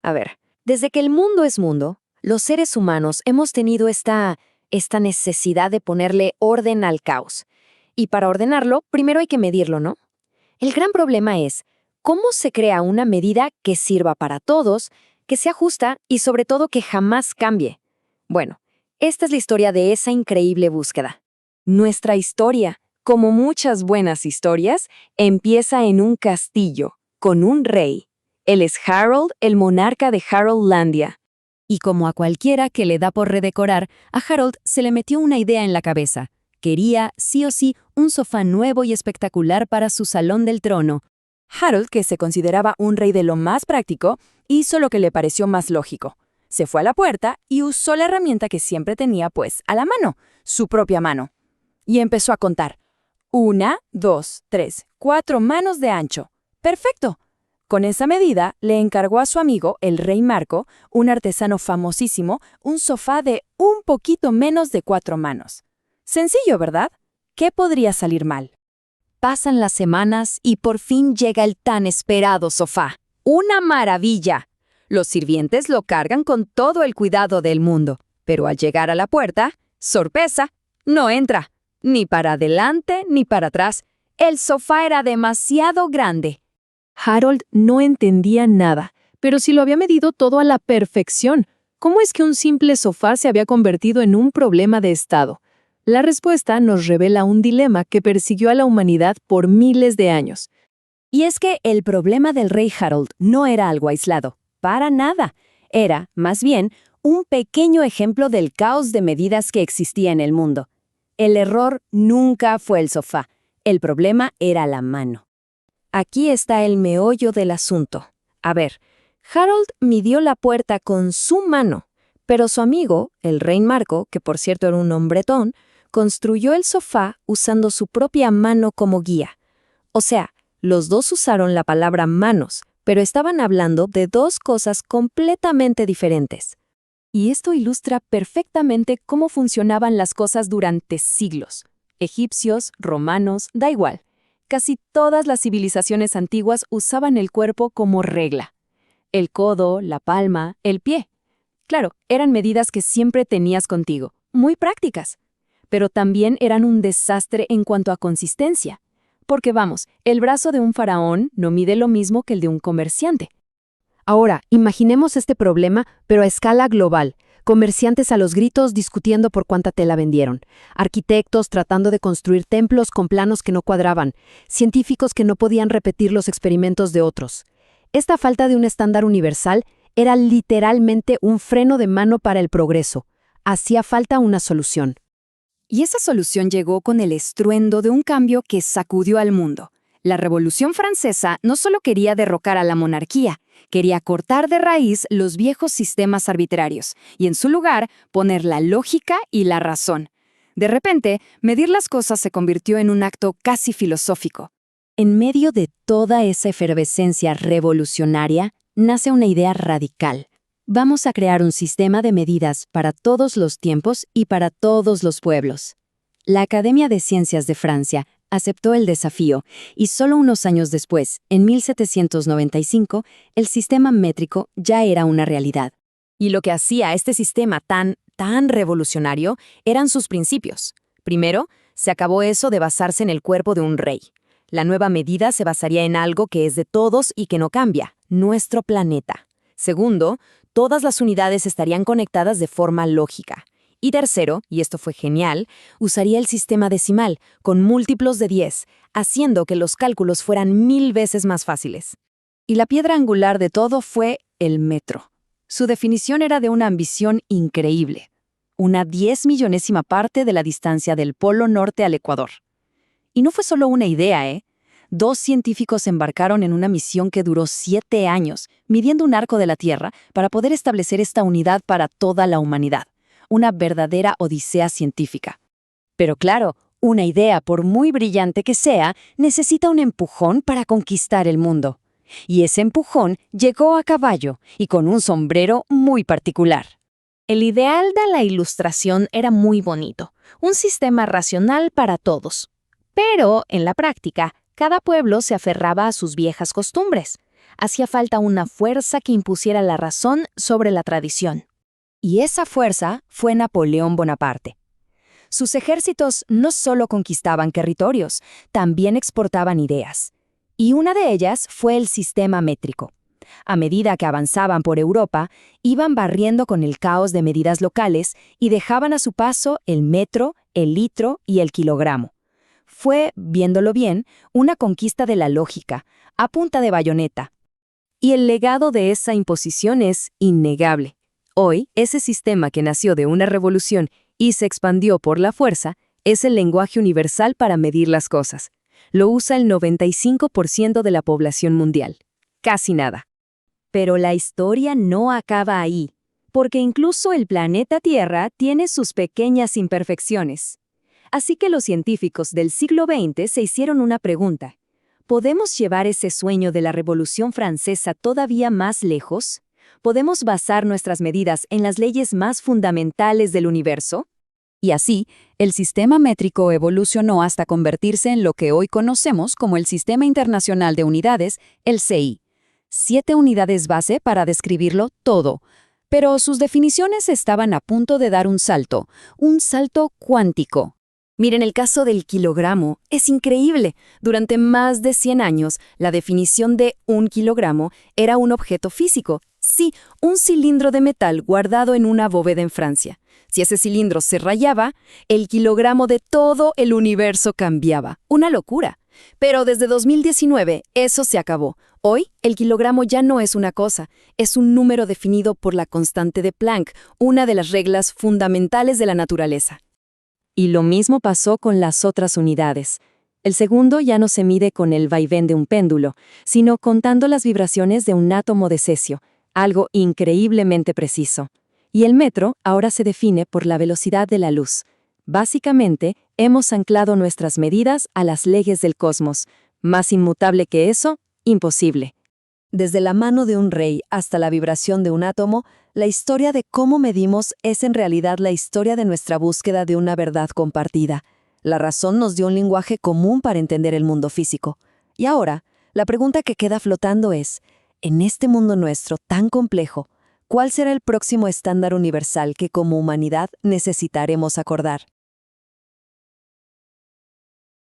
A ver, desde que el mundo es mundo, los seres humanos hemos tenido esta necesidad de ponerle orden al caos. Y para ordenarlo, primero hay que medirlo, ¿no? El gran problema es cómo se crea una medida que sirva para todos, que sea justa y sobre todo que jamás cambie. Bueno, esta es la historia de esa increíble búsqueda. Nuestra historia, como muchas buenas historias, empieza en un castillo, con un rey. Él es Harold, el monarca de Haroldlandia. Y como a cualquiera que le da por redecorar, a Harold se le metió una idea en la cabeza. Quería, sí o sí, un sofá nuevo y espectacular para su salón del trono. Harold, que se consideraba un rey de lo más práctico, hizo lo que le pareció más lógico. Se fue a la puerta y usó la herramienta que siempre tenía, pues, a la mano, su propia mano. Y empezó a contar. 1, 2, 3, 4 manos de ancho. ¡Perfecto! Con esa medida, le encargó a su amigo, el rey Marco, un artesano famosísimo, un sofá de un poquito menos de 4 manos. Sencillo, ¿verdad? ¿Qué podría salir mal? Pasan las semanas y por fin llega el tan esperado sofá. ¡Una maravilla! Los sirvientes lo cargan con todo el cuidado del mundo, pero al llegar a la puerta, ¡sorpresa!, no entra. Ni para adelante ni para atrás. El sofá era demasiado grande. Harold no entendía nada, pero si lo había medido todo a la perfección, ¿cómo es que un simple sofá se había convertido en un problema de estado? La respuesta nos revela un dilema que persiguió a la humanidad por miles de años. Y es que el problema del rey Harold no era algo aislado, para nada. Era, más bien, un pequeño ejemplo del caos de medidas que existía en el mundo. El error nunca fue el sofá, el problema era la mano. Aquí está el meollo del asunto. A ver, Harold midió la puerta con su mano, pero su amigo, el rey Marco, que por cierto era un hombretón, construyó el sofá usando su propia mano como guía. O sea, los dos usaron la palabra manos, pero estaban hablando de dos cosas completamente diferentes. Y esto ilustra perfectamente cómo funcionaban las cosas durante siglos. Egipcios, romanos, da igual. Casi todas las civilizaciones antiguas usaban el cuerpo como regla. El codo, la palma, el pie. Claro, eran medidas que siempre tenías contigo, muy prácticas. Pero también eran un desastre en cuanto a consistencia. Porque vamos, el brazo de un faraón no mide lo mismo que el de un comerciante. Ahora, imaginemos este problema, pero a escala global. Comerciantes a los gritos discutiendo por cuánta tela vendieron. Arquitectos tratando de construir templos con planos que no cuadraban. Científicos que no podían repetir los experimentos de otros. Esta falta de un estándar universal era literalmente un freno de mano para el progreso. Hacía falta una solución. Y esa solución llegó con el estruendo de un cambio que sacudió al mundo. La Revolución Francesa no solo quería derrocar a la monarquía, quería cortar de raíz los viejos sistemas arbitrarios y en su lugar poner la lógica y la razón. De repente, medir las cosas se convirtió en un acto casi filosófico. En medio de toda esa efervescencia revolucionaria, nace una idea radical. Vamos a crear un sistema de medidas para todos los tiempos y para todos los pueblos. La Academia de Ciencias de Francia aceptó el desafío y solo unos años después, en 1795, el sistema métrico ya era una realidad. Y lo que hacía este sistema tan revolucionario eran sus principios. Primero, se acabó eso de basarse en el cuerpo de un rey. La nueva medida se basaría en algo que es de todos y que no cambia, nuestro planeta. Segundo, todas las unidades estarían conectadas de forma lógica. Y tercero, y esto fue genial, usaría el sistema decimal, con múltiplos de 10, haciendo que los cálculos fueran 1000 veces más fáciles. Y la piedra angular de todo fue el metro. Su definición era de una ambición increíble. Una 10 millonésima parte de la distancia del Polo Norte al Ecuador. Y no fue solo una idea, ¿eh? 2 científicos embarcaron en una misión que duró 7 años, midiendo un arco de la Tierra para poder establecer esta unidad para toda la humanidad. Una verdadera odisea científica. Pero claro, una idea, por muy brillante que sea, necesita un empujón para conquistar el mundo. Y ese empujón llegó a caballo y con un sombrero muy particular. El ideal de la ilustración era muy bonito, un sistema racional para todos. Pero, en la práctica, cada pueblo se aferraba a sus viejas costumbres. Hacía falta una fuerza que impusiera la razón sobre la tradición. Y esa fuerza fue Napoleón Bonaparte. Sus ejércitos no solo conquistaban territorios, también exportaban ideas. Y una de ellas fue el sistema métrico. A medida que avanzaban por Europa, iban barriendo con el caos de medidas locales y dejaban a su paso el metro, el litro y el kilogramo. Fue, viéndolo bien, una conquista de la lógica, a punta de bayoneta. Y el legado de esa imposición es innegable. Hoy, ese sistema que nació de una revolución y se expandió por la fuerza, es el lenguaje universal para medir las cosas. Lo usa el 95% de la población mundial. Casi nada. Pero la historia no acaba ahí, porque incluso el planeta Tierra tiene sus pequeñas imperfecciones. Así que los científicos del siglo XX se hicieron una pregunta. ¿Podemos llevar ese sueño de la Revolución Francesa todavía más lejos? ¿Podemos basar nuestras medidas en las leyes más fundamentales del universo? Y así, el sistema métrico evolucionó hasta convertirse en lo que hoy conocemos como el Sistema Internacional de Unidades, el CI. 7 unidades base para describirlo todo. Pero sus definiciones estaban a punto de dar un salto cuántico. Miren, el caso del kilogramo es increíble. Durante más de 100 años, la definición de un kilogramo era un objeto físico. Sí, un cilindro de metal guardado en una bóveda en Francia. Si ese cilindro se rayaba, el kilogramo de todo el universo cambiaba. Una locura. Pero desde 2019, eso se acabó. Hoy, el kilogramo ya no es una cosa, es un número definido por la constante de Planck, una de las reglas fundamentales de la naturaleza. Y lo mismo pasó con las otras unidades. El segundo ya no se mide con el vaivén de un péndulo, sino contando las vibraciones de un átomo de cesio, algo increíblemente preciso. Y el metro ahora se define por la velocidad de la luz. Básicamente, hemos anclado nuestras medidas a las leyes del cosmos. Más inmutable que eso, imposible. Desde la mano de un rey hasta la vibración de un átomo, la historia de cómo medimos es en realidad la historia de nuestra búsqueda de una verdad compartida. La razón nos dio un lenguaje común para entender el mundo físico. Y ahora, la pregunta que queda flotando es, en este mundo nuestro tan complejo, ¿cuál será el próximo estándar universal que como humanidad necesitaremos acordar?